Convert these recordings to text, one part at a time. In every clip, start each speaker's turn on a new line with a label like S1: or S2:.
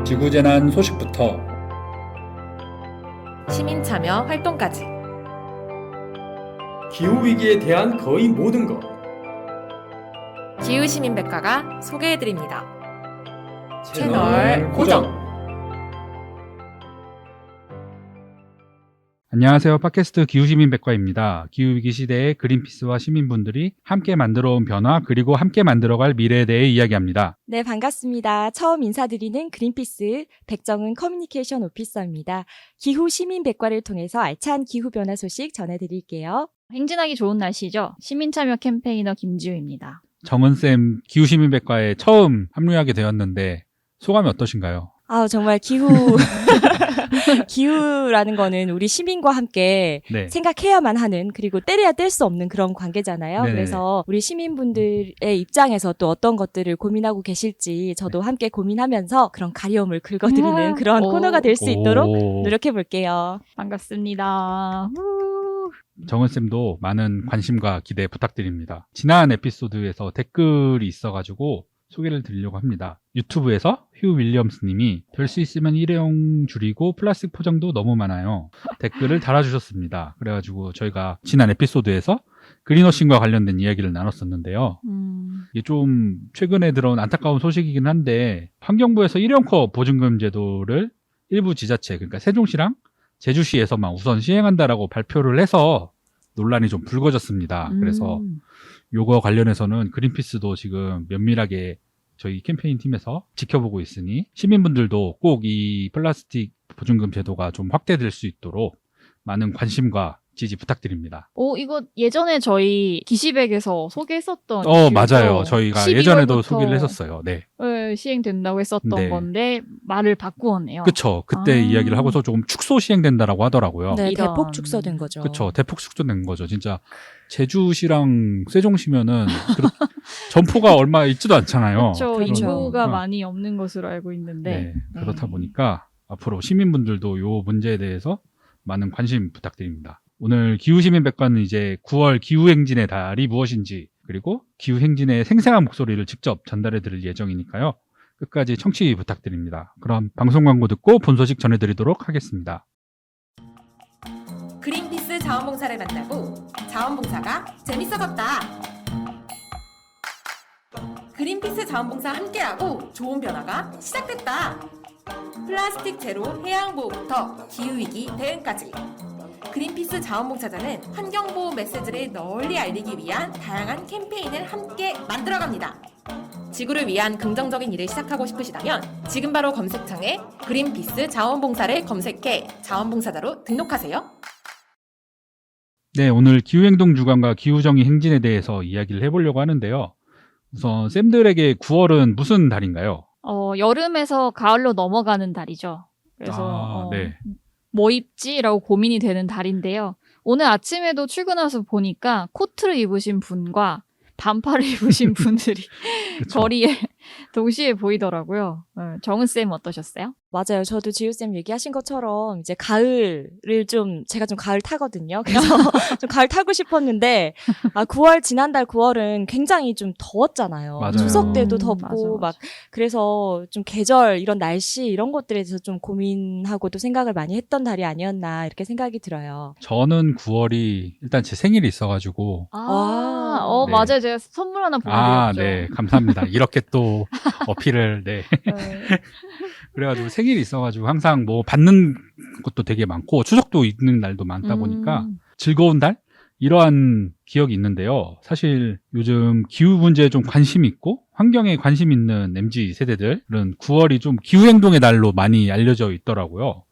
S1: 지구재난 소식부터
S2: 시민 참여 활동까지
S3: 기후위기에 대한 거의 모든 것.
S2: 기후시민백과가 소개해드립니다.
S3: 채널 고정.
S1: 안녕하세요. 팟캐스트 기후시민백과입니다. 기후위기 시대에 그린피스와 시민분들이 함께 만들어온 변화 그리고 함께 만들어갈 미래에 대해 이야기합니다.
S4: 네, 반갑습니다. 처음 인사드리는 그린피스 백정은 커뮤니케이션 오피서입니다. 기후 시민 백과를 통해서 알찬 기후 변화 소식 전해드릴게요.
S5: 행진하기 좋은 날씨죠. 시민참여 캠페이너 김지우입니다.
S1: 정은쌤 기후시민백과에 처음 합류하게 되었는데 소감이 어떠신가요?
S4: 정말 기후라는 거는 우리 시민과 함께
S1: 네.
S4: 생각해야만 하는, 그리고 때려야 뗄 수 없는 그런 관계잖아요.
S1: 네네.
S4: 그래서 우리 시민분들의 입장에서 또 어떤 것들을 고민하고 계실지 저도 함께 고민하면서 그런 가려움을 긁어드리는 그런
S5: 오.
S4: 코너가 될 수 있도록
S1: 오.
S4: 노력해 볼게요.
S5: 반갑습니다.
S1: 정은쌤도 많은 관심과 기대 부탁드립니다. 지난 에피소드에서 댓글이 있어가지고 소개를 드리려고 합니다. 유튜브에서 휴 윌리엄스 님이 될 수 있으면 일회용 줄이고 플라스틱 포장도 너무 많아요. 댓글을 달아주셨습니다. 그래가지고 저희가 지난 에피소드에서 그린워싱과 관련된 이야기를 나눴었는데요. 이게 좀 최근에 들어온 안타까운 소식이긴 한데 환경부에서 일회용 컵 보증금 제도를 일부 지자체, 그러니까 세종시랑 제주시에서만 우선 시행한다라고 발표를 해서 논란이 좀 불거졌습니다. 그래서 요거 관련해서는 그린피스도 지금 면밀하게 저희 캠페인 팀에서 지켜보고 있으니 시민분들도 꼭 이 플라스틱 보증금 제도가 좀 확대될 수 있도록 많은 관심과 지지 부탁드립니다.
S5: 이거 예전에 저희 기시백에서 소개했었던
S1: 맞아요. 저희가
S5: 12월부터
S1: 예전에도 소개를 했었어요. 네.
S5: 시행된다고 했었던
S1: 네.
S5: 건데 말을 바꾸었네요.
S1: 그쵸. 그때 이야기를 하고서 조금 축소 시행된다라고 하더라고요.
S4: 네,
S5: 이런.
S4: 대폭 축소된 거죠.
S1: 그쵸. 대폭 축소된 거죠. 진짜 제주시랑 세종시면은 점포가 얼마 있지도 않잖아요.
S5: 그렇죠.
S4: 그렇죠.
S5: 인구가 많이 없는 것으로 알고 있는데.
S1: 네, 그렇다 보니까 앞으로 시민분들도 요 문제에 대해서 많은 관심 부탁드립니다. 오늘 기후시민백과는 이제 9월 기후행진의 달이 무엇인지, 그리고 기후행진의 생생한 목소리를 직접 전달해 드릴 예정이니까요. 끝까지 청취 부탁드립니다. 그럼 방송 광고 듣고 본 소식 전해드리도록 하겠습니다.
S2: 그린피스 자원봉사를 만나고 자원봉사가 재밌어졌다. 그린피스 자원봉사 함께하고 좋은 변화가 시작됐다. 플라스틱 제로 해양보호부터 기후위기 대응까지 그린피스 자원봉사자는 환경보호 메시지를 널리 알리기 위한 다양한 캠페인을 함께 만들어갑니다. 지구를 위한 긍정적인 일을 시작하고 싶으시다면 지금 바로 검색창에 그린피스 자원봉사를 검색해 자원봉사자로 등록하세요.
S1: 네, 오늘 기후행동 주간과 기후정의 행진에 대해서 이야기를 해보려고 하는데요. 우선 쌤들에게 9월은 무슨 달인가요?
S5: 여름에서 가을로 넘어가는 달이죠. 그래서
S1: 네.
S5: 뭐 입지라고 고민이 되는 달인데요. 오늘 아침에도 출근해서 보니까 코트를 입으신 분과 반팔을 입으신 분들이
S1: 그쵸.
S5: 거리에 동시에 보이더라고요. 정은쌤 어떠셨어요?
S4: 맞아요. 저도 지우쌤 얘기하신 것처럼 이제 가을을 제가 좀 가을 타거든요. 그래서 좀 가을 타고 싶었는데, 지난달 9월은 굉장히 좀 더웠잖아요.
S1: 맞아요.
S4: 추석 때도 덥고,
S5: 맞아.
S4: 그래서 좀 계절, 이런 날씨, 이런 것들에 대해서 좀 고민하고 또 생각을 많이 했던 달이 아니었나, 이렇게 생각이 들어요.
S1: 저는 9월이 일단 제 생일이 있어가지고
S4: 네.
S5: 맞아요. 제가 선물 하나 보내드렸죠.
S1: 네, 감사합니다. 이렇게 또 어필을, 네. 그래가지고 생일이 있어가지고 항상 뭐 받는 것도 되게 많고 추석도 있는 날도 많다 보니까 즐거운 달? 이러한 기억이 있는데요. 사실 요즘 기후 문제에 좀 관심 있고 환경에 관심 있는 MZ 세대들은 9월이 좀 기후행동의 달로 많이 알려져 있더라고요.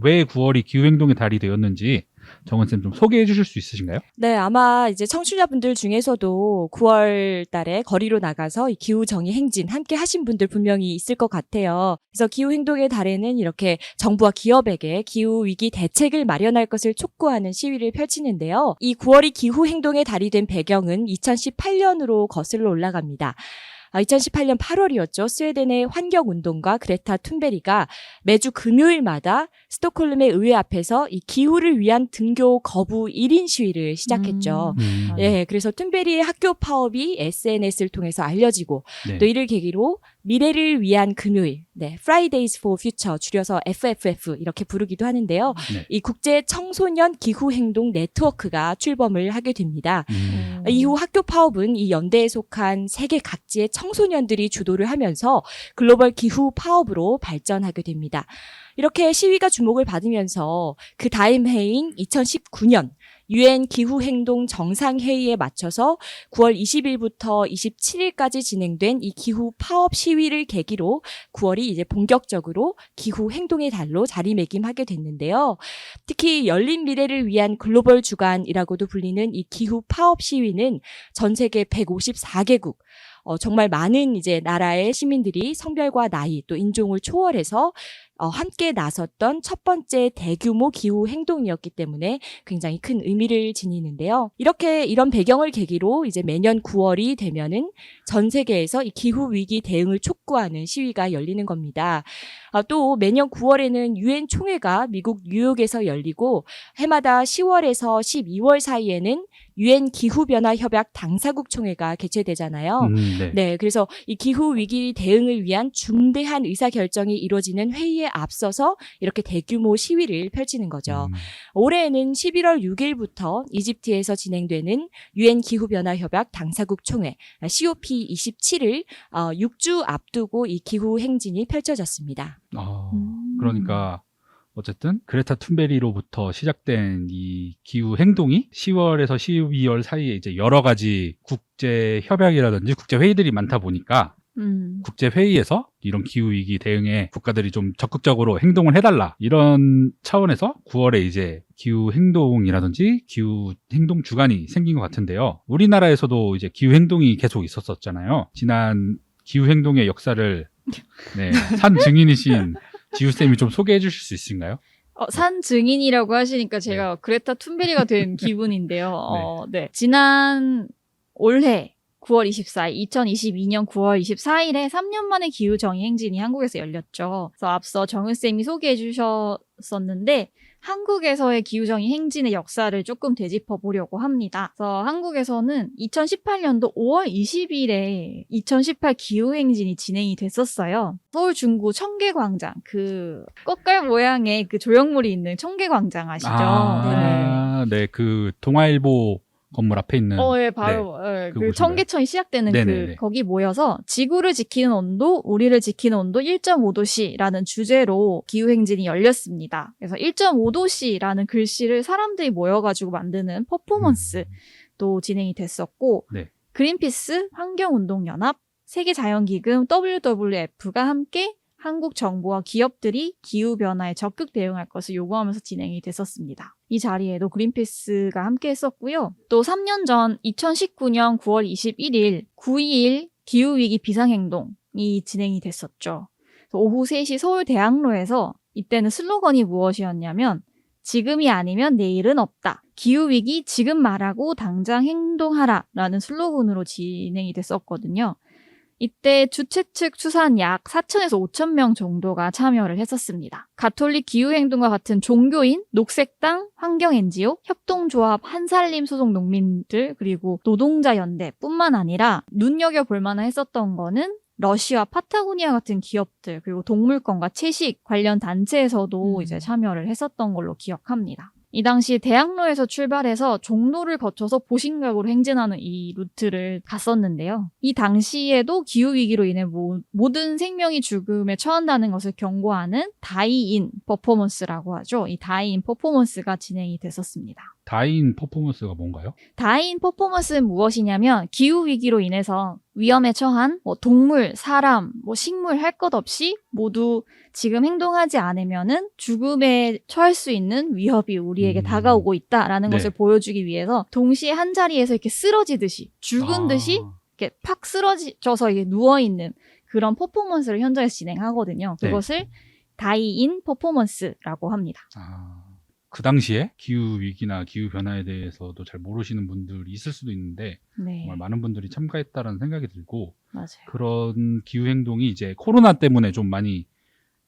S1: 왜 9월이 기후행동의 달이 되었는지 정은쌤 좀 소개해 주실 수 있으신가요?
S4: 네, 아마 이제 청취자분들 중에서도 9월 달에 거리로 나가서 이 기후정의 행진 함께 하신 분들 분명히 있을 것 같아요. 그래서 기후행동의 달에는 이렇게 정부와 기업에게 기후위기 대책을 마련할 것을 촉구하는 시위를 펼치는데요. 이 9월이 기후행동의 달이 된 배경은 2018년으로 거슬러 올라갑니다. 2018년 8월이었죠. 스웨덴의 환경운동가 그레타 툰베리가 매주 금요일마다 스톡홀름의 의회 앞에서 이 기후를 위한 등교 거부 1인 시위를 시작했죠. 예, 그래서 툰베리의 학교 파업이 SNS를 통해서 알려지고
S1: 네.
S4: 또 이를 계기로 미래를 위한 금요일, Fridays for Future, 줄여서 FFF 이렇게 부르기도 하는데요.
S1: 네.
S4: 이 국제 청소년 기후 행동 네트워크가 출범을 하게 됩니다. 이후 학교 파업은 이 연대에 속한 세계 각지의 청소년들이 주도를 하면서 글로벌 기후 파업으로 발전하게 됩니다. 이렇게 시위가 주목을 받으면서 그 다음 해인 2019년 UN 기후행동 정상회의에 맞춰서 9월 20일부터 27일까지 진행된 이 기후 파업 시위를 계기로 9월이 이제 본격적으로 기후행동의 달로 자리매김하게 됐는데요. 특히 열린 미래를 위한 글로벌 주간이라고도 불리는 이 기후 파업 시위는 전 세계 154개국 정말 많은 이제 나라의 시민들이 성별과 나이 또 인종을 초월해서 함께 나섰던 첫 번째 대규모 기후 행동이었기 때문에 굉장히 큰 의미를 지니는데요. 이런 배경을 계기로 이제 매년 9월이 되면은 전 세계에서 이 기후 위기 대응을 촉구하는 시위가 열리는 겁니다. 또 매년 9월에는 유엔 총회가 미국 뉴욕에서 열리고 해마다 10월에서 12월 사이에는 유엔 기후변화 협약 당사국 총회가 개최되잖아요. 네, 그래서 이 기후 위기 대응을 위한 중대한 의사결정이 이루어지는 회의에 앞서서 이렇게 대규모 시위를 펼치는 거죠. 올해에는 11월 6일부터 이집트에서 진행되는 유엔 기후변화 협약 당사국 총회 COP27을 6주 앞두고 이 기후 행진이 펼쳐졌습니다.
S1: 그러니까 어쨌든 그레타 툰베리로부터 시작된 이 기후 행동이 10월에서 12월 사이에 이제 여러 가지 국제 협약이라든지 국제 회의들이 많다 보니까 국제 회의에서 이런 기후 위기 대응에 국가들이 좀 적극적으로 행동을 해달라 이런 차원에서 9월에 이제 기후 행동이라든지 기후 행동 주간이 생긴 것 같은데요. 우리나라에서도 이제 기후 행동이 계속 있었었잖아요. 지난 기후 행동의 역사를 산 증인이신 지우쌤이 좀 소개해 주실 수 있으신가요?
S5: 산 증인이라고 하시니까 제가 그레타 툰베리가 된 기분인데요. 지난 올해 9월 24일, 2022년 9월 24일에 3년 만에 기후정의 행진이 한국에서 열렸죠. 그래서 앞서 정은쌤이 소개해 주셨었는데 한국에서의 기후정의 행진의 역사를 조금 되짚어 보려고 합니다. 그래서 한국에서는 2018년도 5월 20일에 2018 기후행진이 진행이 됐었어요. 서울 중구 청계광장, 그 꽃갈 모양의 그 조형물이 있는 청계광장 아시죠?
S1: 네, 그 동아일보 건물 앞에 있는.
S5: 바로 그
S1: 곳인가요?
S5: 청계천이 시작되는 거기 모여서 지구를 지키는 온도, 우리를 지키는 온도 1.5도씨라는 주제로 기후행진이 열렸습니다. 그래서 1.5도씨라는 글씨를 사람들이 모여가지고 만드는 퍼포먼스도 진행이 됐었고, 그린피스, 환경운동연합, 세계자연기금, WWF가 함께 한국 정부와 기업들이 기후변화에 적극 대응할 것을 요구하면서 진행이 됐었습니다. 이 자리에도 그린피스가 함께 했었고요. 또 3년 전 2019년 9월 21일 9.21 기후위기 비상행동이 진행이 됐었죠. 오후 3시 서울대학로에서 이때는 슬로건이 무엇이었냐면 지금이 아니면 내일은 없다. 기후위기 지금 말하고 당장 행동하라 라는 슬로건으로 진행이 됐었거든요. 이때 주최 측 추산 약 4,000에서 5,000명 정도가 참여를 했었습니다. 가톨릭 기후행동과 같은 종교인, 녹색당, 환경 NGO, 협동조합, 한살림 소속 농민들, 그리고 노동자연대뿐만 아니라 눈여겨볼 만한 했었던 거는 러시아 파타고니아 같은 기업들, 그리고 동물권과 채식 관련 단체에서도 이제 참여를 했었던 걸로 기억합니다. 이 당시 대학로에서 출발해서 종로를 거쳐서 보신각으로 행진하는 이 루트를 갔었는데요. 이 당시에도 기후위기로 인해 모든 생명이 죽음에 처한다는 것을 경고하는 다이인 퍼포먼스라고 하죠. 이 다이인 퍼포먼스가 진행이 됐었습니다.
S1: 다이인 퍼포먼스가 뭔가요?
S5: 다이인 퍼포먼스는 무엇이냐면 기후위기로 인해서 위험에 처한 동물, 사람, 식물 할 것 없이 모두 지금 행동하지 않으면은 죽음에 처할 수 있는 위협이 우리에게 다가오고 있다라는 것을 보여주기 위해서 동시에 한 자리에서 이렇게 쓰러지듯이 죽은 듯이 이렇게 팍 쓰러져서 이게 누워있는 그런 퍼포먼스를 현장에서 진행하거든요. 그것을 다이인 퍼포먼스라고 합니다.
S1: 그 당시에 기후위기나 기후변화에 대해서도 잘 모르시는 분들이 있을 수도 있는데 정말 많은 분들이 참가했다라는 생각이 들고
S5: 맞아요. 그런
S1: 기후행동이 이제 코로나 때문에 좀 많이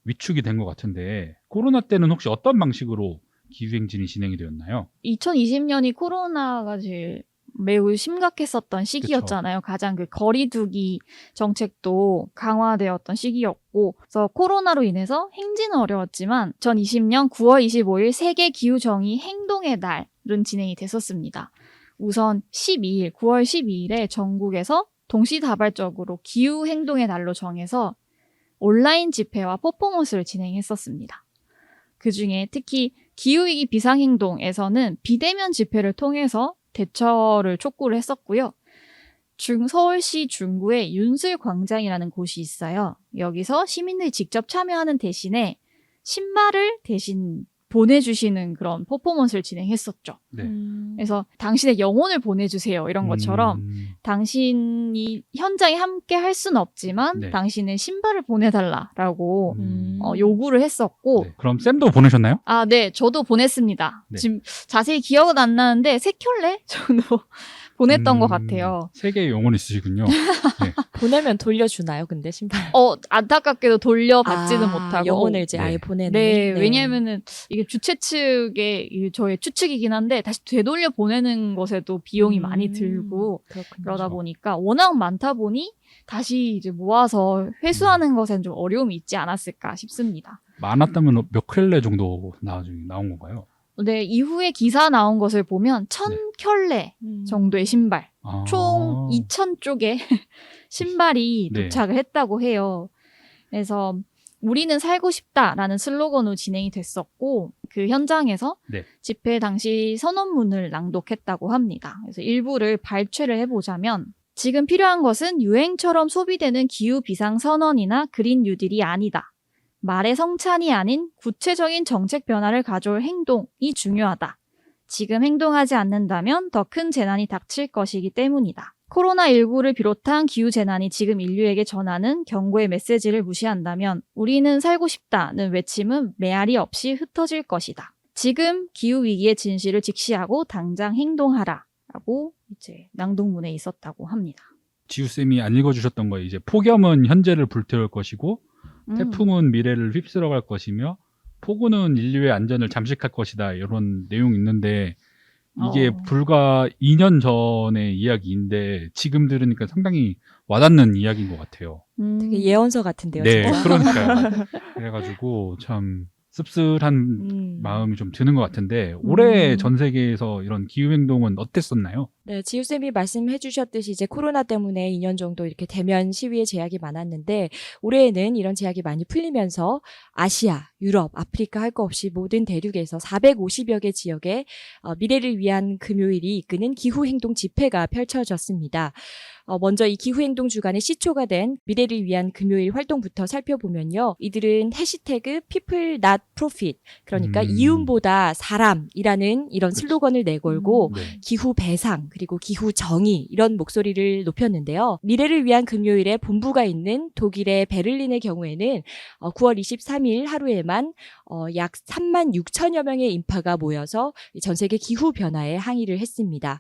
S1: 위축이 된 것 같은데 코로나 때는 혹시 어떤 방식으로 기후행진이 진행이 되었나요?
S5: 2020년이 코로나가 제일 매우 심각했었던 시기였잖아요. 가장 그 거리두기 정책도 강화되었던 시기였고, 그래서 코로나로 인해서 행진은 어려웠지만 2020년 9월 25일 세계 기후정의 행동의 날은 진행이 됐었습니다. 우선 9월 12일에 전국에서 동시다발적으로 기후행동의 날로 정해서 온라인 집회와 퍼포먼스를 진행했었습니다. 그중에 특히 기후위기 비상행동에서는 비대면 집회를 통해서 대처를 촉구를 했었고요. 서울시 중구에 윤슬광장이라는 곳이 있어요. 여기서 시민들이 직접 참여하는 대신에 신발을 대신 보내주시는 그런 퍼포먼스를 진행했었죠.
S1: 네.
S5: 그래서 당신의 영혼을 보내주세요. 이런 것처럼 당신이 현장에 함께 할 수는 없지만
S1: 네.
S5: 당신의 신발을 보내달라라고
S1: 음.
S5: 요구를 했었고
S1: 네. 그럼 쌤도 보내셨나요?
S5: 아, 네. 저도 보냈습니다.
S1: 네.
S5: 지금 자세히 기억은 안 나는데 3켤레 정도 보냈던 것 같아요.
S1: 세계의 영혼이 있으시군요.
S4: 보내면 돌려주나요? 근데 신발.
S5: 안타깝게도 돌려받지는 못하고.
S4: 영혼을 이제
S1: 네.
S4: 아예 보내는.
S5: 네, 왜냐면은 이게 주최 측의 저의 추측이긴 한데 다시 되돌려 보내는 것에도 비용이 많이 들고
S4: 그렇군요.
S5: 그러다
S1: 그렇죠.
S5: 보니까 워낙 많다 보니 다시 이제 모아서 회수하는 것엔 좀 어려움이 있지 않았을까 싶습니다.
S1: 많았다면 몇 켤레 정도 나온 건가요?
S5: 네, 이후에 기사 나온 것을 보면 1,000켤레 정도의 신발,
S1: 아.
S5: 총 2,000쪽의 신발이
S1: 네.
S5: 도착을 했다고 해요. 그래서 우리는 살고 싶다라는 슬로건으로 진행이 됐었고 그 현장에서
S1: 네.
S5: 집회 당시 선언문을 낭독했다고 합니다. 그래서 일부를 발췌를 해보자면 지금 필요한 것은 유행처럼 소비되는 기후 비상 선언이나 그린 뉴딜이 아니다. 말의 성찬이 아닌 구체적인 정책 변화를 가져올 행동이 중요하다. 지금 행동하지 않는다면 더 큰 재난이 닥칠 것이기 때문이다. 코로나19를 비롯한 기후재난이 지금 인류에게 전하는 경고의 메시지를 무시한다면 우리는 살고 싶다는 외침은 메아리 없이 흩어질 것이다. 지금 기후위기의 진실을 직시하고 당장 행동하라. 라고 이제 낭독문에 있었다고 합니다.
S1: 지우쌤이 안 읽어주셨던 거예요. 이제 폭염은 현재를 불태울 것이고 태풍은 미래를 휩쓸어갈 것이며 폭우는 인류의 안전을 잠식할 것이다. 이런 내용이 있는데 이게 불과 2년 전의 이야기인데 지금 들으니까 상당히 와닿는 이야기인 것 같아요.
S4: 되게 예언서 같은데요.
S1: 네,
S4: 진짜.
S1: 그러니까요. 그래가지고 참 씁쓸한 마음이 좀 드는 것 같은데 올해 전 세계에서 이런 기후행동은 어땠었나요?
S4: 네, 지우쌤이 말씀해 주셨듯이 이제 코로나 때문에 2년 정도 이렇게 대면 시위의 제약이 많았는데 올해에는 이런 제약이 많이 풀리면서 아시아, 유럽, 아프리카 할 거 없이 모든 대륙에서 450여 개 지역에 미래를 위한 금요일이 이끄는 기후행동 집회가 펼쳐졌습니다. 먼저 이 기후행동 주간의 시초가 된 미래를 위한 금요일 활동부터 살펴보면요. 이들은 해시태그 people not profit 그러니까 이윤보다 사람이라는 이런 슬로건을 내걸고
S1: 네.
S4: 기후 배상 그리고 기후 정의 이런 목소리를 높였는데요. 미래를 위한 금요일에 본부가 있는 독일의 베를린의 경우에는 9월 23일 하루에만 약 3만 6천여 명의 인파가 모여서 전 세계 기후 변화에 항의를 했습니다.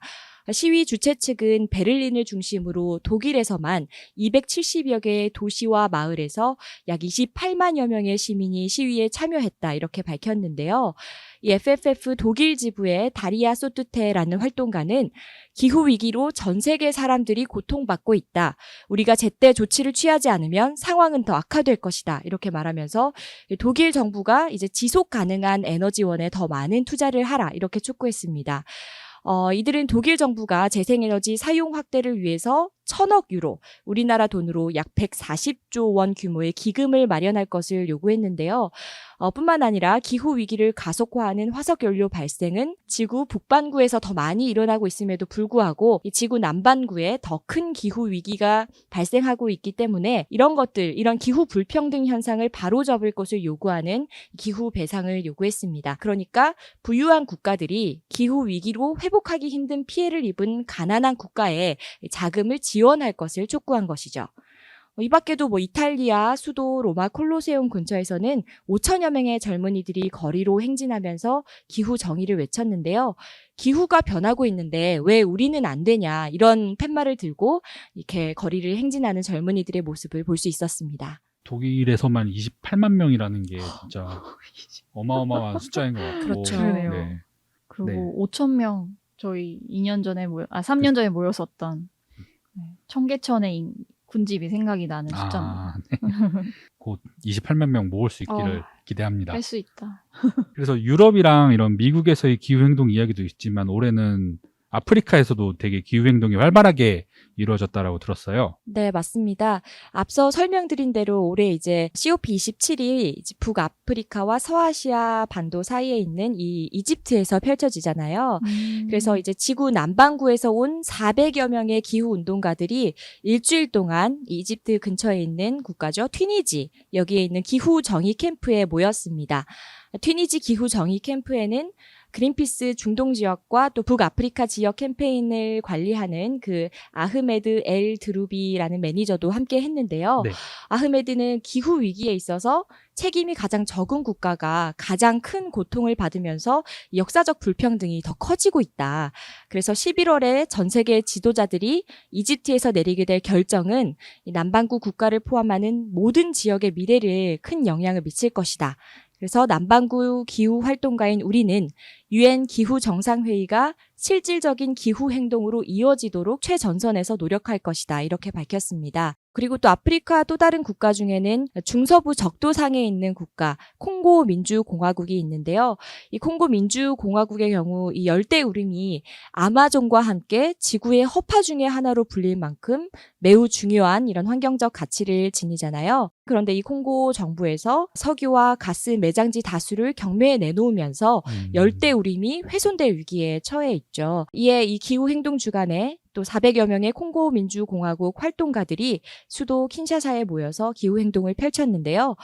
S4: 시위 주최 측은 베를린을 중심으로 독일에서만 270여 개의 도시와 마을에서 약 28만여 명의 시민이 시위에 참여했다 이렇게 밝혔는데요. 이 FFF 독일 지부의 다리아 소뚜테라는 활동가는 기후위기로 전 세계 사람들이 고통받고 있다. 우리가 제때 조치를 취하지 않으면 상황은 더 악화될 것이다. 이렇게 말하면서 독일 정부가 이제 지속 가능한 에너지원에 더 많은 투자를 하라. 이렇게 촉구했습니다. 이들은 독일 정부가 재생에너지 사용 확대를 위해서 1,000억 유로, 우리나라 돈으로 약 140조 원 규모의 기금을 마련할 것을 요구했는데요. 뿐만 아니라 기후위기를 가속화하는 화석연료 발생은 지구 북반구에서 더 많이 일어나고 있음에도 불구하고 이 지구 남반구에 더 큰 기후위기가 발생하고 있기 때문에 이런 것들, 이런 기후 불평등 현상을 바로잡을 것을 요구하는 기후 배상을 요구했습니다. 그러니까 부유한 국가들이 기후위기로 회복하기 힘든 피해를 입은 가난한 국가에 자금을 지원할 것을 촉구한 것이죠. 이 밖에도 이탈리아 수도 로마 콜로세움 근처에서는 5천여 명의 젊은이들이 거리로 행진하면서 기후 정의를 외쳤는데요. 기후가 변하고 있는데 왜 우리는 안 되냐 이런 팻말을 들고 이렇게 거리를 행진하는 젊은이들의 모습을 볼 수 있었습니다.
S1: 독일에서만 28만 명이라는 게 진짜 어마어마한 숫자인 것 같고.
S4: 그렇죠.
S5: 그러네요.
S1: 네.
S5: 그리고
S1: 네.
S5: 5천 명 저희 3년 전에 모였었던 청계천의 군집이 생각이 나는 숫자입니다.
S1: 네. 곧 28만 명 모을 수 있기를 기대합니다.
S5: 할 수 있다.
S1: 그래서 유럽이랑 이런 미국에서의 기후행동 이야기도 있지만 올해는 아프리카에서도 되게 기후행동이 활발하게 이루어졌다라고 들었어요.
S4: 네, 맞습니다. 앞서 설명드린 대로 올해 이제 COP27이 북아프리카와 서아시아 반도 사이에 있는 이 이집트에서 펼쳐지잖아요. 그래서 이제 지구 남반구에서 온 400여 명의 기후 운동가들이 일주일 동안 이집트 근처에 있는 국가죠. 튀니지, 여기에 있는 기후 정의 캠프에 모였습니다. 튀니지 기후 정의 캠프에는 그린피스 중동 지역과 또 북아프리카 지역 캠페인을 관리하는 그 아흐메드 엘 드루비라는 매니저도 함께 했는데요.
S1: 네.
S4: 아흐메드는 기후 위기에 있어서 책임이 가장 적은 국가가 가장 큰 고통을 받으면서 역사적 불평등이 더 커지고 있다. 그래서 11월에 전 세계 지도자들이 이집트에서 내리게 될 결정은 이 남반구 국가를 포함하는 모든 지역의 미래를 큰 영향을 미칠 것이다. 그래서 남반구 기후 활동가인 우리는 UN 기후 정상회의가 실질적인 기후 행동으로 이어지도록 최전선에서 노력할 것이다. 이렇게 밝혔습니다. 그리고 또 아프리카 또 다른 국가 중에는 중서부 적도상에 있는 국가 콩고 민주공화국이 있는데요. 이 콩고 민주공화국의 경우 이 열대우림이 아마존과 함께 지구의 허파 중의 하나로 불릴 만큼 매우 중요한 이런 환경적 가치를 지니잖아요. 그런데 이 콩고 정부에서 석유와 가스 매장지 다수를 경매에 내놓으면서 열대우림이 훼손될 위기에 처해 있죠. 이에 이 기후행동 주간에 또 400여 명의 콩고 민주공화국 활동가들이 수도 킨샤사에 모여서 기후행동을 펼쳤는데요.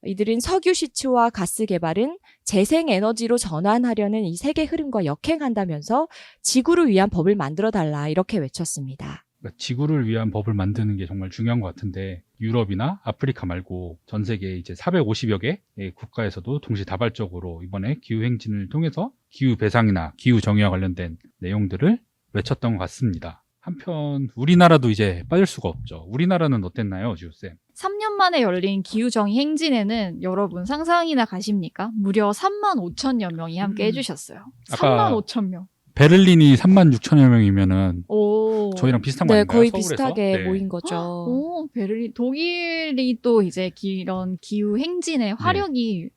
S4: 이들은 석유 시추와 가스 개발은 재생에너지로 전환하려는 이 세계 흐름과 역행한다면서 지구를 위한 법을 만들어달라 이렇게 외쳤습니다.
S1: 그러니까 지구를 위한 법을 만드는 게 정말 중요한 것 같은데 유럽이나 아프리카 말고 전 세계 이제 450여 개의 국가에서도 동시다발적으로 이번에 기후행진을 통해서 기후 배상이나 기후 정의와 관련된 내용들을 외쳤던 것 같습니다. 한편 우리나라도 이제 빠질 수가 없죠. 우리나라는 어땠나요, 지우쌤?
S5: 3년 만에 열린 기후정의 행진에는 여러분 상상이나 가십니까? 무려 35,000여 명이 함께 해주셨어요.
S1: 아까
S5: 35,000명.
S1: 베를린이 36,000여 명이면은
S5: 오.
S1: 저희랑 비슷한 거
S4: 네,
S1: 아닌가요?
S4: 거의
S1: 서울에서?
S4: 비슷하게
S1: 네.
S4: 모인 거죠.
S5: 오, 베를린. 독일이 또 이제 이런 기후 행진의 화력이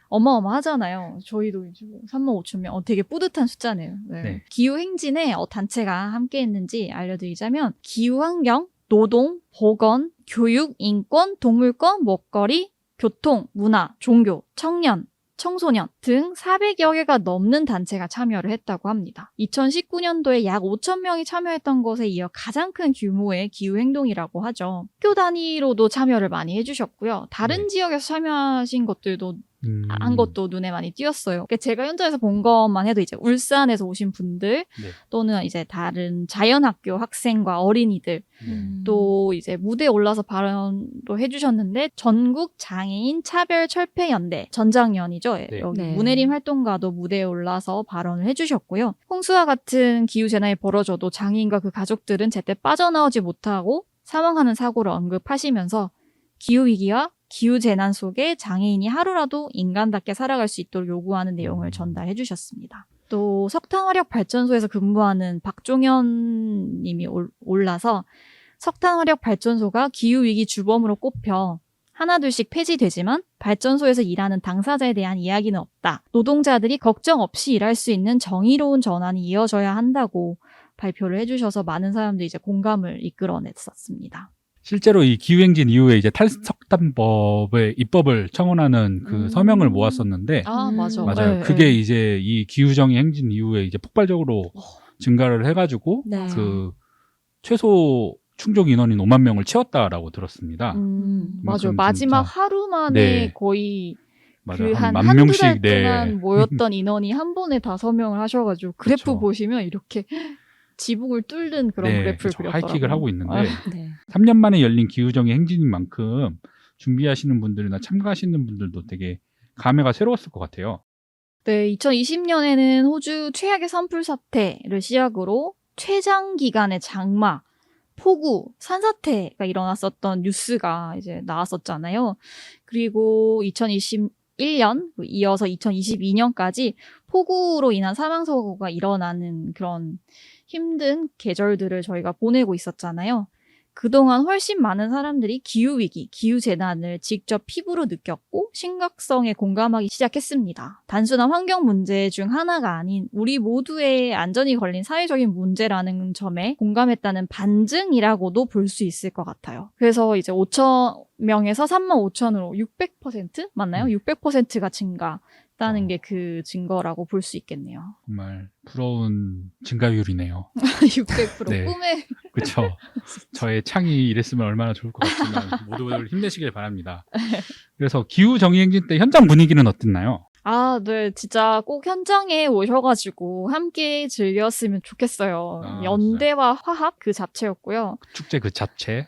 S5: 어마어마하잖아요. 저희도 이제 35,000명. 되게 뿌듯한 숫자네요. 네.
S1: 네.
S5: 기후 행진에 단체가 함께 했는지 알려드리자면 기후 환경, 노동, 보건, 교육, 인권, 동물권, 먹거리, 교통, 문화, 종교, 청년, 청소년 등 400여 개가 넘는 단체가 참여를 했다고 합니다. 2019년도에 약 5,000명이 참여했던 것에 이어 가장 큰 규모의 기후행동이라고 하죠. 학교 단위로도 참여를 많이 해주셨고요. 다른 지역에서 참여하신 것들도 한 것도 눈에 많이 띄었어요. 그러니까 제가 현장에서 본 것만 해도 이제 울산에서 오신 분들 또는 이제 다른 자연학교 학생과 어린이들 또 이제 무대에 올라서 발언도 해주셨는데 전국 장애인 차별철폐연대 전장연이죠. 여기
S4: 네.
S5: 문혜림 활동가도 무대에 올라서 발언을 해주셨고요. 홍수와 같은 기후재난이 벌어져도 장애인과 그 가족들은 제때 빠져나오지 못하고 사망하는 사고를 언급하시면서 기후위기와 기후재난 속에 장애인이 하루라도 인간답게 살아갈 수 있도록 요구하는 내용을 전달해 주셨습니다. 또 석탄화력발전소에서 근무하는 박종현 님이 올라서 석탄화력발전소가 기후위기 주범으로 꼽혀 하나둘씩 폐지되지만 발전소에서 일하는 당사자에 대한 이야기는 없다. 노동자들이 걱정 없이 일할 수 있는 정의로운 전환이 이어져야 한다고 발표를 해주셔서 많은 사람들이 이제 공감을 이끌어냈었습니다.
S1: 실제로 이 기후행진 이후에 이제 탈석탄법의 입법을 청원하는 그 서명을 모았었는데
S5: 맞아.
S1: 맞아요.
S5: 네,
S1: 그게
S5: 네.
S1: 이제 이 기후정의 행진 이후에 이제 폭발적으로 증가를 해가지고
S4: 네.
S1: 그 최소 충족 인원인 5만 명을 채웠다라고 들었습니다.
S5: 맞아요.
S1: 그만큼
S5: 마지막
S1: 진짜-
S5: 하루 만에
S1: 네.
S5: 거의
S1: 맞아요.
S5: 그
S1: 한
S5: 한두
S1: 만 명씩
S5: 달 동안 모였던
S1: 네.
S5: 인원이 한 번에 다 서명을 하셔가지고 그래프
S1: 그쵸.
S5: 보시면 이렇게 지붕을 뚫는 그런
S1: 네,
S5: 그래프를
S1: 그쵸.
S5: 그렸더라고요.
S1: 하이킥을 하고 있는데
S4: 네.
S1: 3년 만에 열린 기후정의 행진인 만큼 준비하시는 분들이나 참가하시는 분들도 되게 감회가 새로웠을 것 같아요.
S5: 네, 2020년에는 호주 최악의 산불 사태를 시작으로 최장 기간의 장마, 폭우, 산사태가 일어났었던 뉴스가 이제 나왔었잖아요. 그리고 2021년, 이어서 2022년까지 폭우로 인한 사망사고가 일어나는 그런 힘든 계절들을 저희가 보내고 있었잖아요. 그동안 훨씬 많은 사람들이 기후위기, 기후재난을 직접 피부로 느꼈고 심각성에 공감하기 시작했습니다. 단순한 환경 문제 중 하나가 아닌 우리 모두의 안전이 걸린 사회적인 문제라는 점에 공감했다는 반증이라고도 볼 수 있을 것 같아요. 그래서 이제 5,000명에서 35,000으로 600% 맞나요? 600%가 증가했다는 게 그 증거라고 볼 수 있겠네요.
S1: 정말 부러운 증가율이네요.
S5: 600%
S1: 네.
S5: 꿈에
S1: 그렇죠. 저의 창이 이랬으면 얼마나 좋을 것 같지만 모두들 힘내시길 바랍니다. 그래서 기후 정의 행진 때 현장 분위기는 어땠나요?
S5: 아, 네. 진짜 꼭 현장에 오셔가지고 함께 즐겼으면 좋겠어요.
S1: 아,
S5: 연대와 화합 그 자체였고요.
S1: 축제 그 자체.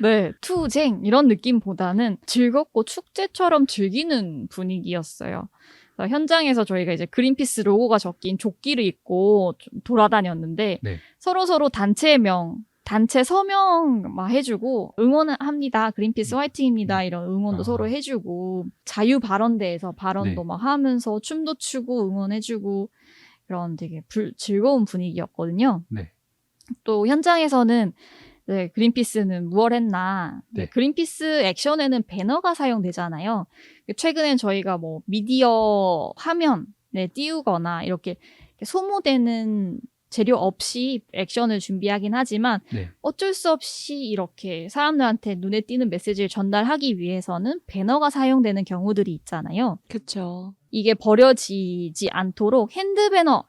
S5: 네, 투쟁 이런 느낌보다는 즐겁고 축제처럼 즐기는 분위기였어요. 그래서 현장에서 저희가 이제 그린피스 로고가 적힌 조끼를 입고 좀 돌아다녔는데
S1: 네.
S5: 서로 단체명, 단체 서명 막 해주고 응원합니다. 그린피스 화이팅입니다. 이런 응원도
S1: 아.
S5: 서로 해주고 자유 발언대에서 발언도
S1: 네.
S5: 막 하면서 춤도 추고 응원해주고 그런 되게 즐거운 분위기였거든요.
S1: 네.
S5: 또 현장에서는 네, 그린피스는 무얼 했나.
S1: 네.
S5: 그린피스 액션에는 배너가 사용되잖아요. 최근엔 저희가 뭐 미디어 화면에 띄우거나 이렇게 소모되는 재료 없이 액션을 준비하긴 하지만
S1: 네.
S5: 어쩔 수 없이 이렇게 사람들한테 눈에 띄는 메시지를 전달하기 위해서는 배너가 사용되는 경우들이 있잖아요.
S4: 그렇죠.
S5: 이게 버려지지 않도록 핸드 배너,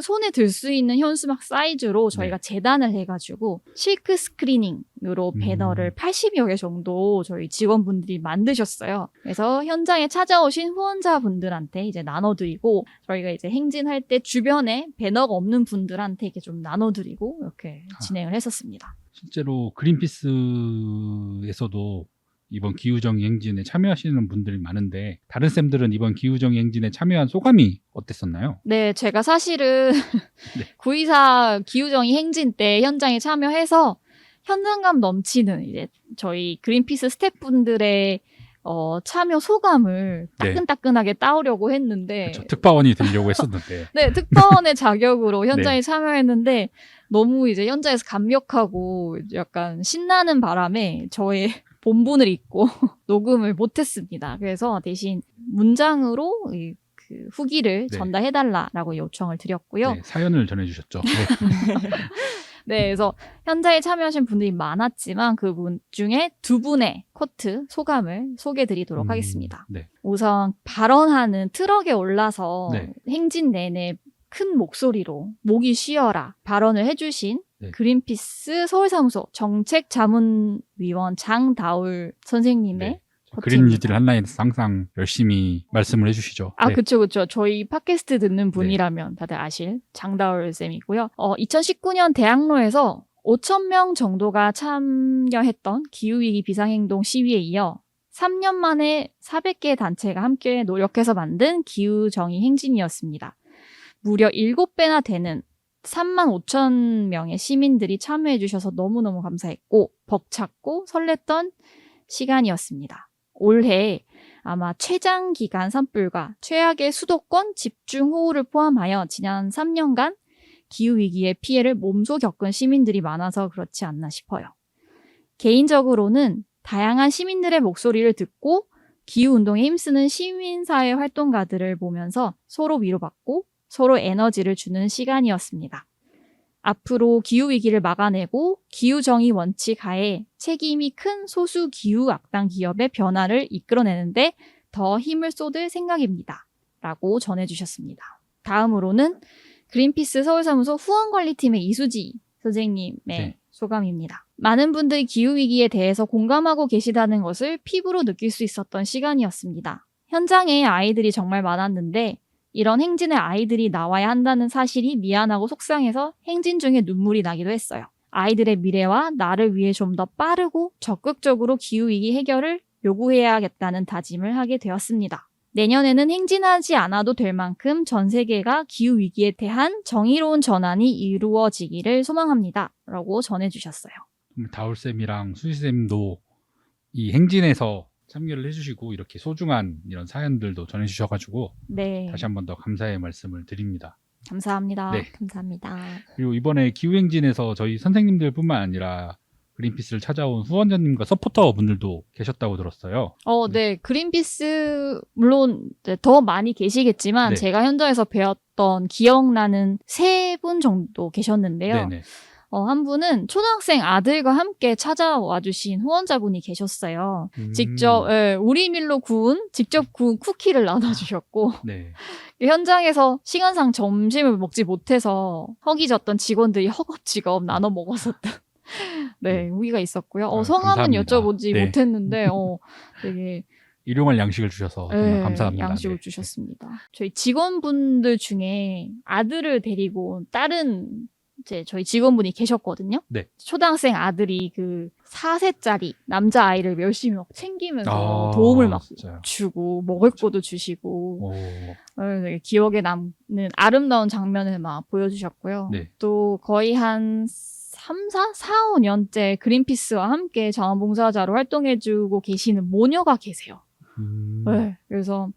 S5: 손에 들 수 있는 현수막 사이즈로 저희가 재단을 해가지고 실크 스크리닝으로 배너를 80여 개 정도 저희 직원분들이 만드셨어요. 그래서 현장에 찾아오신 후원자분들한테 이제 나눠드리고 저희가 이제 행진할 때 주변에 배너가 없는 분들한테 이렇게 좀 나눠드리고 이렇게 진행을 했었습니다.
S1: 실제로 그린피스에서도 이번 기후정의 행진에 참여하시는 분들이 많은데 다른 쌤들은 이번 기후정의 행진에 참여한 소감이 어땠었나요?
S5: 네, 제가 사실은 9.24 기후정의 행진 때 현장에 참여해서 현장감 넘치는 이제 저희 그린피스 스태프분들의 참여 소감을 따끈따끈하게 따오려고 했는데
S1: 그렇죠. 특파원이 되려고 했었는데
S5: 네, 특파원의 자격으로 현장에 참여했는데 너무 이제 현장에서 감격하고 약간 신나는 바람에 저의 본분을 잊고 녹음을 못했습니다. 그래서 대신 문장으로 그 후기를 전달해달라라고 요청을 드렸고요.
S1: 네, 사연을 전해주셨죠.
S5: 네, 그래서 현장에 참여하신 분들이 많았지만 그분 중에 두 분의 코트 소감을 소개해드리도록 하겠습니다.
S1: 네.
S5: 우선 발언하는 트럭에 올라서
S1: 네.
S5: 행진 내내 큰 목소리로 목이 쉬어라 발언을 해주신 그린피스 서울사무소 정책자문위원 장다울 선생님의
S1: 그린 뉴딜 한라인에서 항상 열심히 말씀을 해주시죠.
S5: 아, 그쵸. 저희 팟캐스트 듣는 분이라면 다들 아실 장다울 쌤이고요. 2019년 대학로에서 5,000명 정도가 참여했던 기후위기 비상행동 시위에 이어 3년 만에 400개 단체가 함께 노력해서 만든 기후정의 행진이었습니다. 무려 7배나 되는 35,000명의 시민들이 참여해 주셔서 너무너무 감사했고 벅찼고 설렜던 시간이었습니다. 올해 아마 최장기간 산불과 최악의 수도권 집중호우를 포함하여 지난 3년간 기후위기의 피해를 몸소 겪은 시민들이 많아서 그렇지 않나 싶어요. 개인적으로는 다양한 시민들의 목소리를 듣고 기후운동에 힘쓰는 시민사회 활동가들을 보면서 서로 위로받고 서로 에너지를 주는 시간이었습니다. 앞으로 기후위기를 막아내고 기후정의 원칙 하에 책임이 큰 소수 기후악당 기업의 변화를 이끌어내는데 더 힘을 쏟을 생각입니다. 라고 전해주셨습니다. 다음으로는 그린피스 서울사무소 후원관리팀의 이수지 선생님의 소감입니다. 많은 분들이 기후위기에 대해서 공감하고 계시다는 것을 피부로 느낄 수 있었던 시간이었습니다. 현장에 아이들이 정말 많았는데 이런 행진에 아이들이 나와야 한다는 사실이 미안하고 속상해서 행진 중에 눈물이 나기도 했어요. 아이들의 미래와 나를 위해 좀 더 빠르고 적극적으로 기후위기 해결을 요구해야겠다는 다짐을 하게 되었습니다. 내년에는 행진하지 않아도 될 만큼 전 세계가 기후위기에 대한 정의로운 전환이 이루어지기를 소망합니다. 라고 전해주셨어요.
S1: 다울쌤이랑 수지쌤도 이 행진에서 참여를 해주시고 이렇게 소중한 이런 사연들도 전해주셔가지고
S5: 네.
S1: 다시 한 번 더 감사의 말씀을 드립니다.
S5: 감사합니다.
S1: 네.
S4: 감사합니다.
S1: 그리고 이번에 기후행진에서 저희 선생님들뿐만 아니라 그린피스를 찾아온 후원자님과 서포터 분들도 계셨다고 들었어요.
S5: 네. 그린피스, 물론 이제 더 많이 계시겠지만,
S1: 네.
S5: 제가 현장에서 배웠던 기억나는 3분 정도 계셨는데요.
S1: 네네.
S5: 한 분은 초등학생 아들과 함께 찾아와 주신 후원자분이 계셨어요. 직접, 우리 밀로 직접 구운 쿠키를 나눠주셨고,
S1: 네.
S5: 현장에서 시간상 점심을 먹지 못해서 허기졌던 직원들이 허겁지겁 나눠 먹었었던 네, 후기가 있었고요. 성함은
S1: 감사합니다.
S5: 여쭤보지
S1: 네.
S5: 못했는데, 되게
S1: 일용할 양식을 주셔서 정말 감사합니다.
S5: 양식을
S1: 네.
S5: 주셨습니다. 저희 직원분들 중에 아들을 데리고 다른 저희 직원분이 계셨거든요.
S1: 네.
S5: 초등학생 아들이 그 4세짜리 남자아이를 열심히 막 챙기면서
S1: 아,
S5: 도움을 막
S1: 진짜요?
S5: 주고 먹을 것도 주시고
S1: 오,
S5: 되게 기억에 남는 아름다운 장면을 막 보여주셨고요.
S1: 네.
S5: 또 거의 한 4, 5년째 그린피스와 함께 자원봉사자로 활동해주고 계시는 모녀가 계세요. 네, 그래서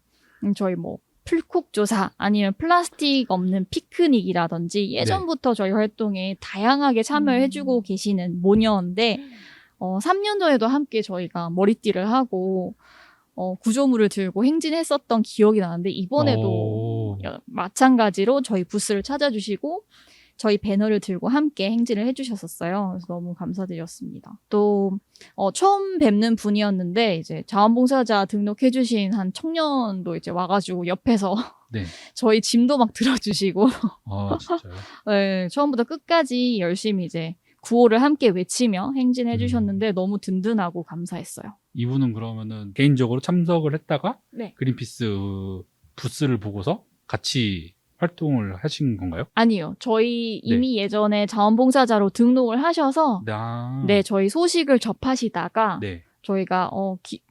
S5: 저희 뭐 풀콕 조사 아니면 플라스틱 없는 피크닉이라든지 예전부터 저희 활동에 다양하게 참여해주고 계시는 모녀인데 3년 전에도 함께 저희가 머리띠를 하고 구조물을 들고 행진했었던 기억이 나는데 이번에도 마찬가지로 저희 부스를 찾아주시고 저희 배너를 들고 함께 행진을 해주셨었어요. 그래서 너무 감사드렸습니다. 또 처음 뵙는 분이었는데 이제 자원봉사자 등록해주신 한 청년도 이제 와가지고 옆에서
S1: 네.
S5: 저희 짐도 막 들어주시고
S1: 아, 진짜요?
S5: 네, 처음부터 끝까지 열심히 이제 구호를 함께 외치며 행진해주셨는데 너무 든든하고 감사했어요.
S1: 이분은 그러면은 개인적으로 참석을 했다가
S5: 네.
S1: 그린피스 부스를 보고서 같이 활동을 하신 건가요?
S5: 아니요. 저희 이미 예전에 자원봉사자로 등록을 하셔서 네, 저희 소식을 접하시다가
S1: 네.
S5: 저희가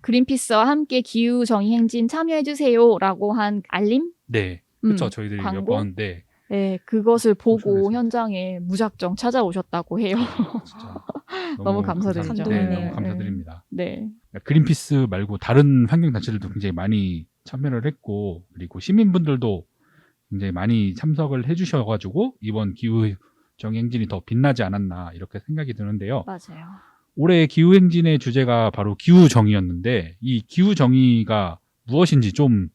S5: 그린피스와 함께 기후정의 행진 참여해주세요라고 한 알림?
S1: 네. 그렇죠. 저희들이 몇
S5: 광고?
S1: 번 네.
S5: 네, 그것을 보고
S1: 소셜에서.
S5: 현장에 무작정 찾아오셨다고 해요.
S1: 진짜
S5: 너무 감사드리죠.
S4: 감동이네요.
S1: 네, 너무 감사드립니다.
S5: 네.
S1: 그린피스 말고 다른 환경단체들도 굉장히 많이 참여를 했고 그리고 시민분들도 굉장히 많이 참석을 해주셔가지고 이번 기후정의 행진이 더 빛나지 않았나 이렇게 생각이 드는데요.
S5: 맞아요.
S1: 올해 기후행진의 주제가 바로 기후정의였는데 이 기후정의가 무엇인지 좀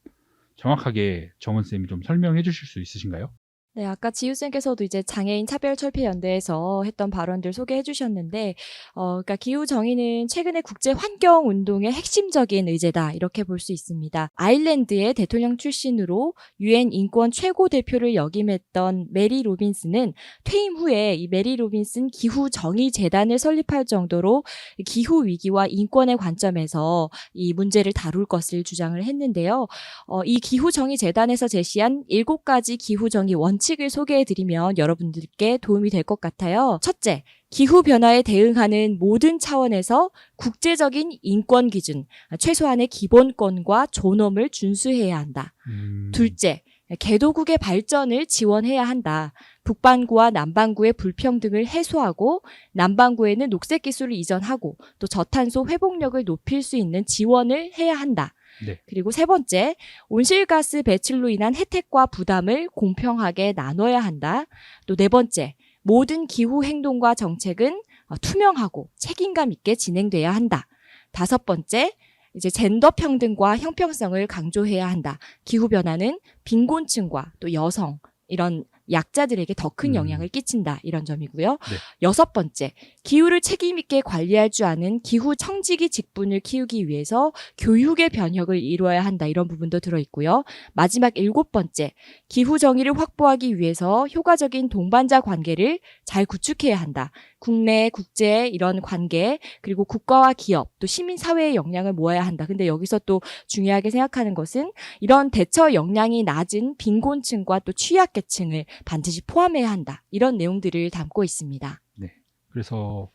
S1: 정확하게 정은쌤이 좀 설명해 주실 수 있으신가요?
S4: 네, 아까 지우쌤께서도 이제 장애인 차별철폐연대에서 했던 발언들 소개해 주셨는데, 그러니까 기후 정의는 최근의 국제 환경 운동의 핵심적인 의제다 이렇게 볼 수 있습니다. 아일랜드의 대통령 출신으로 유엔 인권 최고 대표를 역임했던 메리 로빈슨은 퇴임 후에 이 메리 로빈슨 기후 정의 재단을 설립할 정도로 기후 위기와 인권의 관점에서 이 문제를 다룰 것을 주장을 했는데요. 이 기후 정의 재단에서 제시한 7가지 기후 정의 원칙을 소개해드리면 여러분들께 도움이 될 것 같아요. 첫째, 기후변화에 대응하는 모든 차원에서 국제적인 인권 기준, 최소한의 기본권과 존엄을 준수해야 한다. 둘째, 개도국의 발전을 지원해야 한다. 북반구와 남반구의 불평등을 해소하고 남반구에는 녹색 기술을 이전하고 또 저탄소 회복력을 높일 수 있는 지원을 해야 한다.
S1: 네.
S4: 그리고 세 번째, 온실가스 배출로 인한 혜택과 부담을 공평하게 나눠야 한다. 또 네 번째, 모든 기후 행동과 정책은 투명하고 책임감 있게 진행돼야 한다. 다섯 번째, 이제 젠더 평등과 형평성을 강조해야 한다. 기후 변화는 빈곤층과 또 여성 이런 약자들에게 더 큰 영향을 끼친다. 이런 점이고요.
S1: 네.
S4: 여섯 번째, 기후를 책임 있게 관리할 줄 아는 기후 청지기 직분을 키우기 위해서 교육의 변혁을 이루어야 한다. 이런 부분도 들어있고요. 마지막 7번째, 기후 정의를 확보하기 위해서 효과적인 동반자 관계를 잘 구축해야 한다. 국내, 국제 이런 관계 그리고 국가와 기업 또 시민사회의 역량을 모아야 한다. 근데 여기서 또 중요하게 생각하는 것은 이런 대처 역량이 낮은 빈곤층과 또 취약계층을 반드시 포함해야 한다. 이런 내용들을 담고 있습니다.
S1: 네. 그래서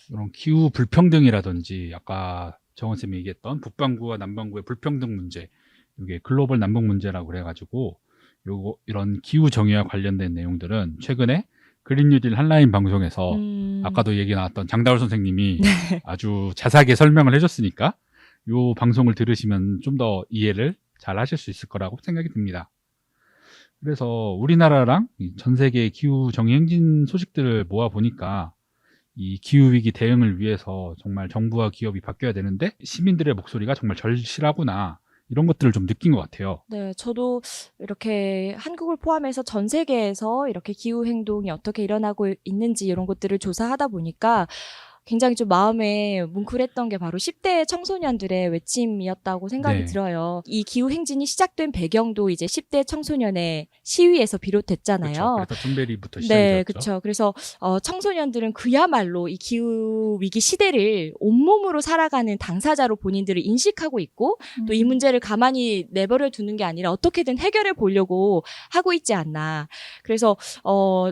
S1: 이런 기후 불평등이라든지 아까 정원쌤이 얘기했던 북반구와 남반구의 불평등 문제, 이게 글로벌 남북 문제라고 그래가지고 이런 기후 정의와 관련된 내용들은 최근에 그린 뉴딜 한라인 방송에서 아까도 얘기 나왔던 장다울 선생님이 아주 자세하게 설명을 해줬으니까 요 방송을 들으시면 좀 더 이해를 잘 하실 수 있을 거라고 생각이 듭니다. 그래서 우리나라랑 전 세계의 기후 정의 행진 소식들을 모아 보니까 이 기후위기 대응을 위해서 정말 정부와 기업이 바뀌어야 되는데 시민들의 목소리가 정말 절실하구나, 이런 것들을 좀 느낀 것 같아요.
S4: 네, 저도 이렇게 한국을 포함해서 전 세계에서 이렇게 기후 행동이 어떻게 일어나고 있는지 이런 것들을 조사하다 보니까 굉장히 좀 마음에 뭉클했던 게 바로 10대 청소년들의 외침이었다고 생각이
S1: 네.
S4: 들어요. 이 기후 행진이 시작된 배경도 이제 10대 청소년의 시위에서 비롯됐잖아요.
S1: 그렇죠. 그래서 툰베리부터
S4: 네,
S1: 시작이 되었죠.
S4: 그렇죠. 그래서 청소년들은 그야말로 이 기후 위기 시대를 온몸으로 살아가는 당사자로 본인들을 인식하고 있고 또 이 문제를 가만히 내버려 두는 게 아니라 어떻게든 해결해 보려고 하고 있지 않나. 그래서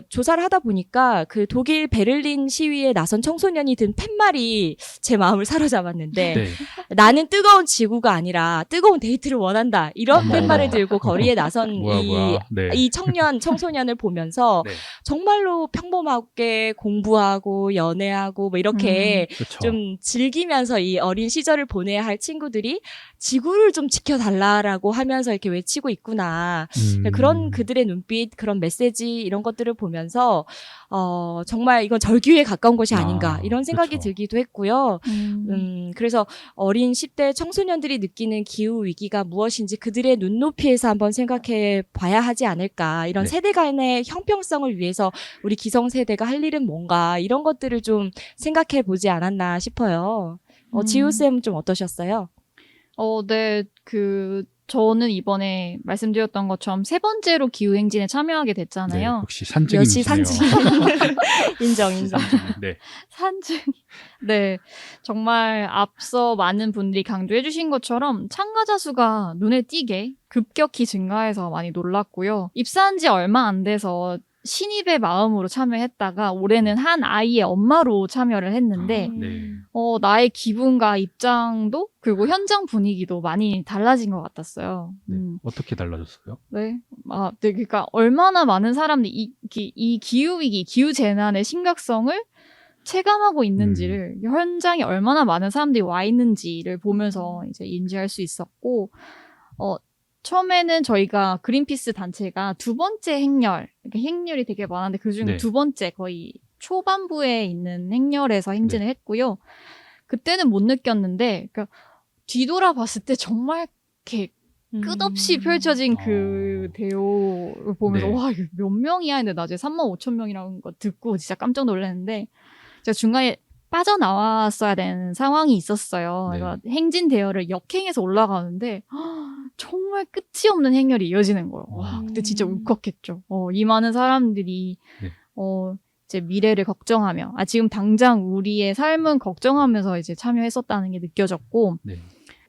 S4: 조사를 하다 보니까 그 독일 베를린 시위에 나선 청소년이 든 팻말이 제 마음을 사로잡았는데
S1: 네.
S4: 나는 뜨거운 지구가 아니라 뜨거운 데이트를 원한다. 이런
S1: 어머,
S4: 팻말을
S1: 어머.
S4: 들고 거리에 나선
S1: 뭐야. 네.
S4: 이 청소년을 보면서
S1: 네.
S4: 정말로 평범하게 공부하고 연애하고 뭐 이렇게
S1: 그렇죠.
S4: 좀 즐기면서 이 어린 시절을 보내야 할 친구들이 지구를 좀 지켜달라라고 하면서 이렇게 외치고 있구나. 그런 그들의 눈빛, 그런 메시지 이런 것들을 보면서 정말 이건 절규에 가까운 것이 아닌가 이런 생각이
S1: 그쵸.
S4: 들기도 했고요. 그래서 어린 10대 청소년들이 느끼는 기후 위기가 무엇인지 그들의 눈높이에서 한번 생각해 봐야 하지 않을까. 이런
S1: 네.
S4: 세대 간의 형평성을 위해서 우리 기성세대가 할 일은 뭔가 이런 것들을 좀 생각해 보지 않았나 싶어요. 지우쌤 좀 어떠셨어요?
S5: 네, 저는 이번에 말씀드렸던 것처럼 세 번째로 기후행진에 참여하게
S1: 네,
S5: 됐잖아요.
S1: 역시 산증이시네요.
S4: 역시 산증. 인정.
S1: 네.
S5: 산증. 네. 정말 앞서 많은 분들이 강조해 주신 것처럼 참가자 수가 눈에 띄게 급격히 증가해서 많이 놀랐고요. 입사한 지 얼마 안 돼서 신입의 마음으로 참여했다가 올해는 한 아이의 엄마로 참여를 했는데
S1: 네.
S5: 나의 기분과 입장도 그리고 현장 분위기도 많이 달라진 것 같았어요.
S1: 네. 어떻게 달라졌어요?
S5: 네. 네. 그러니까 얼마나 많은 사람들이 이 기후위기, 기후재난의 심각성을 체감하고 있는지를 현장에 얼마나 많은 사람들이 와 있는지를 보면서 이제 인지할 수 있었고 처음에는 저희가 그린피스 단체가 두 번째 행렬, 그러니까 행렬이 되게 많은데 그중에
S1: 네.
S5: 두 번째 거의 초반부에 있는 행렬에서 행진을 했고요. 그때는 못 느꼈는데 그러니까 뒤돌아봤을 때 정말 이렇게 끝없이 펼쳐진 그 대오를 보면서
S1: 네.
S5: 와 이거 몇 명이야 했는데 나중에 35,000명이라는 거 듣고 진짜 깜짝 놀랐는데 제가 중간에 빠져나왔어야 되는 상황이 있었어요.
S1: 네.
S5: 그래서 행진 대열을 역행해서 올라가는데 정말 끝이 없는 행렬이 이어지는 거예요. 와, 그때 진짜 울컥했죠. 이 많은 사람들이
S1: 네.
S5: 이제 미래를 걱정하며 지금 당장 우리의 삶은 걱정하면서 이제 참여했었다는 게 느껴졌고
S1: 네.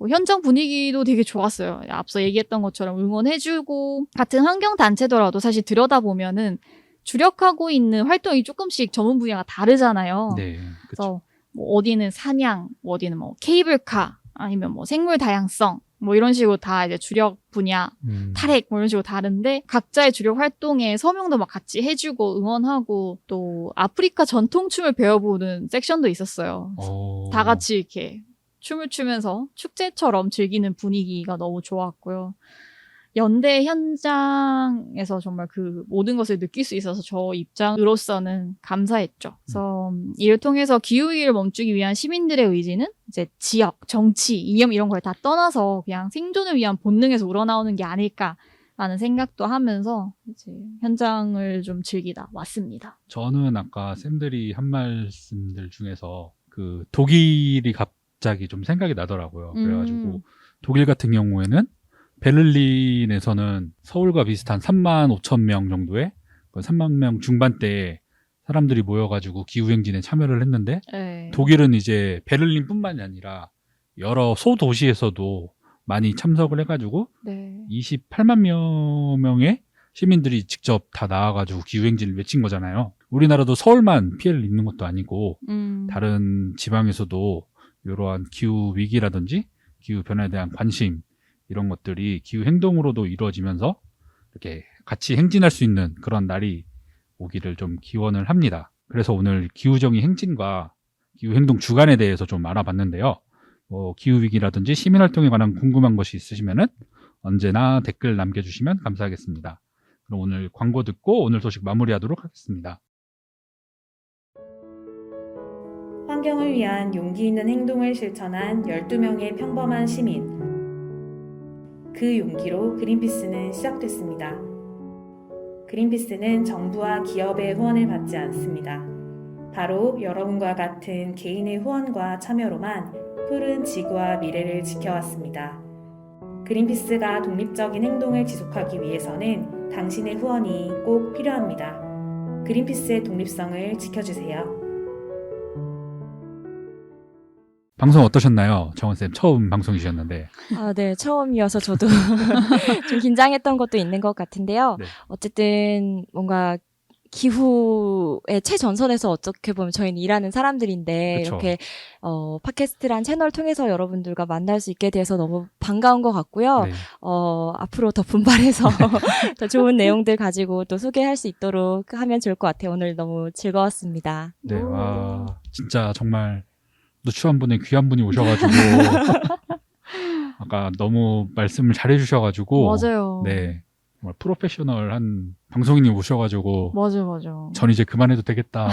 S5: 현장 분위기도 되게 좋았어요. 앞서 얘기했던 것처럼 응원해주고 같은 환경 단체더라도 사실 들여다보면은 주력하고 있는 활동이 조금씩 전문 분야가 다르잖아요.
S1: 네.
S5: 그래서 뭐 어디는 사냥, 뭐 어디는 뭐 케이블카, 아니면 뭐 생물 다양성, 뭐 이런 식으로 다 이제 주력 분야, 탈핵 뭐 이런 식으로 다른데 각자의 주력 활동에 서명도 막 같이 해주고 응원하고 또 아프리카 전통춤을 배워보는 섹션도 있었어요. 다 같이 이렇게 춤을 추면서 축제처럼 즐기는 분위기가 너무 좋았고요. 연대 현장에서 정말 그 모든 것을 느낄 수 있어서 저 입장으로서는 감사했죠. 그래서 이를 통해서 기후위기를 멈추기 위한 시민들의 의지는 이제 지역, 정치, 이념 이런 걸 다 떠나서 그냥 생존을 위한 본능에서 우러나오는 게 아닐까라는 생각도 하면서 이제 현장을 좀 즐기다 왔습니다.
S1: 저는 아까 쌤들이 한 말씀들 중에서 그 독일이 갑자기 좀 생각이 나더라고요. 그래가지고 독일 같은 경우에는 베를린에서는 서울과 비슷한 35,000명 정도의 3만 명 중반대에 사람들이 모여가지고 기후행진에 참여를 했는데
S5: 네.
S1: 독일은 이제 베를린뿐만이 아니라 여러 소도시에서도 많이 참석을 해가지고
S5: 네.
S1: 28만 명의 시민들이 직접 다 나와가지고 기후행진을 외친 거잖아요. 우리나라도 서울만 피해를 입는 것도 아니고 다른 지방에서도 이러한 기후위기라든지 기후변화에 대한 관심 이런 것들이 기후행동으로도 이루어지면서 이렇게 같이 행진할 수 있는 그런 날이 오기를 좀 기원을 합니다. 그래서 오늘 기후정의 행진과 기후행동 주간에 대해서 좀 알아봤는데요. 기후위기라든지 시민활동에 관한 궁금한 것이 있으시면은 언제나 댓글 남겨주시면 감사하겠습니다. 그럼 오늘 광고 듣고 오늘 소식 마무리하도록 하겠습니다.
S2: 환경을 위한 용기 있는 행동을 실천한 12명의 평범한 시민. 그 용기로 그린피스는 시작됐습니다. 그린피스는 정부와 기업의 후원을 받지 않습니다. 바로 여러분과 같은 개인의 후원과 참여로만 푸른 지구와 미래를 지켜왔습니다. 그린피스가 독립적인 행동을 지속하기 위해서는 당신의 후원이 꼭 필요합니다. 그린피스의 독립성을 지켜주세요.
S1: 방송 어떠셨나요? 정원쌤 처음 방송이셨는데.
S4: 아, 네. 처음이어서 저도 좀 긴장했던 것도 있는 것 같은데요.
S1: 네.
S4: 어쨌든 뭔가 기후의 최전선에서 어떻게 보면 저희는 일하는 사람들인데
S1: 그쵸.
S4: 이렇게 팟캐스트란 채널 통해서 여러분들과 만날 수 있게 돼서 너무 반가운 것 같고요.
S1: 네.
S4: 앞으로 더 분발해서 더 좋은 내용들 가지고 또 소개할 수 있도록 하면 좋을 것 같아요. 오늘 너무 즐거웠습니다.
S1: 네, 와, 진짜 정말 누추한 분의 귀한 분이 오셔가지고 아까 너무 말씀을 잘해주셔가지고
S5: 맞아요.
S1: 네, 정말 프로페셔널한 방송인이 오셔가지고
S5: 맞아.
S1: 전 이제 그만해도 되겠다.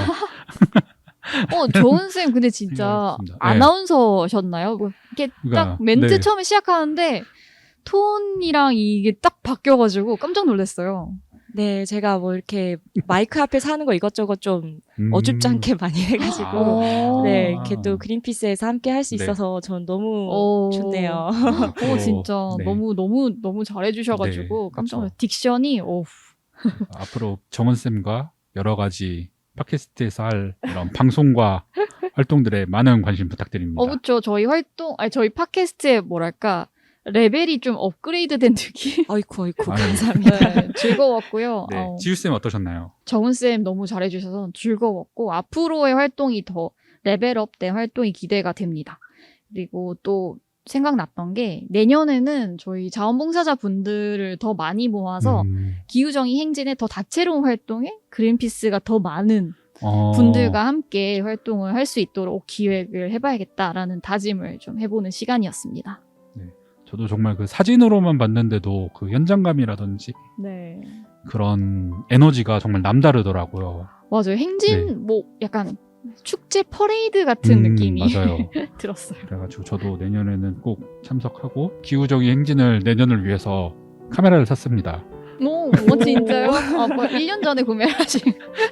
S5: 조은쌤 근데 진짜
S1: 생각했습니다. 네.
S5: 아나운서셨나요? 뭐 이렇게
S1: 그러니까,
S5: 딱 멘트
S1: 네.
S5: 처음에 시작하는데 톤이랑 이게 딱 바뀌어가지고 깜짝 놀랐어요.
S4: 네, 제가 뭐 이렇게 마이크 앞에서 하는 거 이것저것 좀 어줍지 않게 많이 해가지고
S5: 아.
S4: 네, 이렇게 또 그린피스에서 함께 할 수
S1: 네.
S4: 있어서 전 너무
S5: 오.
S4: 좋네요.
S5: 진짜
S1: 네.
S5: 너무 잘해주셔가지고
S1: 네,
S5: 깜짝 놀랐어요.
S1: 그쵸.
S5: 딕션이
S1: 앞으로 정원쌤과 여러 가지 팟캐스트에서 할 이런 방송과 활동들에 많은 관심 부탁드립니다.
S5: 그쵸. 저희 팟캐스트의 뭐랄까 레벨이 좀 업그레이드된 느낌.
S4: 아이쿠,
S1: 아유.
S4: 감사합니다.
S5: 네, 즐거웠고요.
S1: 네, 지우쌤 어떠셨나요?
S5: 정은쌤 너무 잘해주셔서 즐거웠고 앞으로의 활동이 더 레벨업된 활동이 기대가 됩니다. 그리고 또 생각났던 게 내년에는 저희 자원봉사자 분들을 더 많이 모아서 기후정의 행진의 더 다채로운 활동에 그린피스가 더 많은 분들과 함께 활동을 할 수 있도록 기획을 해봐야겠다라는 다짐을 좀 해보는 시간이었습니다.
S1: 저도 정말 그 사진으로만 봤는데도 그 현장감이라든지
S5: 네.
S1: 그런 에너지가 정말 남다르더라고요.
S5: 맞아요. 행진
S1: 네.
S5: 뭐 약간 축제 퍼레이드 같은 느낌이
S1: 맞아요.
S5: 들었어요.
S1: 그래가지고 저도 내년에는 꼭 참석하고 기후적인 행진을 내년을 위해서 카메라를 샀습니다.
S5: 진짜요? 1년 전에 구매를 하신.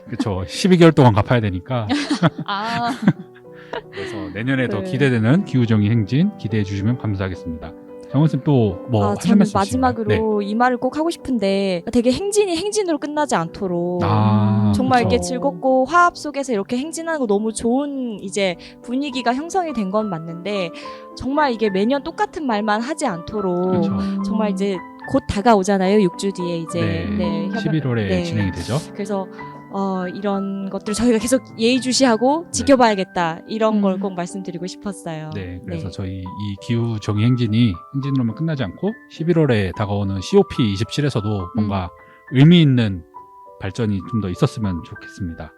S1: 그쵸. 12개월 동안 갚아야 되니까.
S5: 아,
S1: 그래서 내년에 더
S5: 네.
S1: 기대되는 기후적인 행진 기대해 주시면 감사하겠습니다. 정원쌤 또 뭐 하실
S4: 저는
S1: 말씀 있으신가요?
S4: 마지막으로 이 말을 꼭 하고 싶은데 되게 행진이 행진으로 끝나지 않도록 정말
S1: 그쵸.
S4: 이렇게 즐겁고 화합 속에서 이렇게 행진하는 거 너무 좋은 이제 분위기가 형성이 된 건 맞는데 정말 이게 매년 똑같은 말만 하지 않도록
S1: 그쵸.
S4: 정말 이제 곧 다가오잖아요. 6주 뒤에 이제
S1: 네. 11월에
S4: 네.
S1: 진행이 되죠.
S4: 그래서 이런 것들 저희가 계속 예의주시하고 지켜봐야겠다 이런 걸 꼭 말씀드리고 싶었어요.
S1: 네, 그래서
S4: 네.
S1: 저희 이 기후 정의 행진이 행진으로만 끝나지 않고 11월에 다가오는 COP27에서도 뭔가 의미 있는 발전이 좀 더 있었으면 좋겠습니다.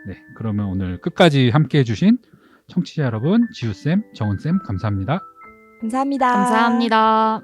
S1: 네, 그러면 오늘 끝까지 함께 해주신 청취자 여러분, 지우쌤, 정은쌤 감사합니다.
S4: 감사합니다.
S5: 감사합니다.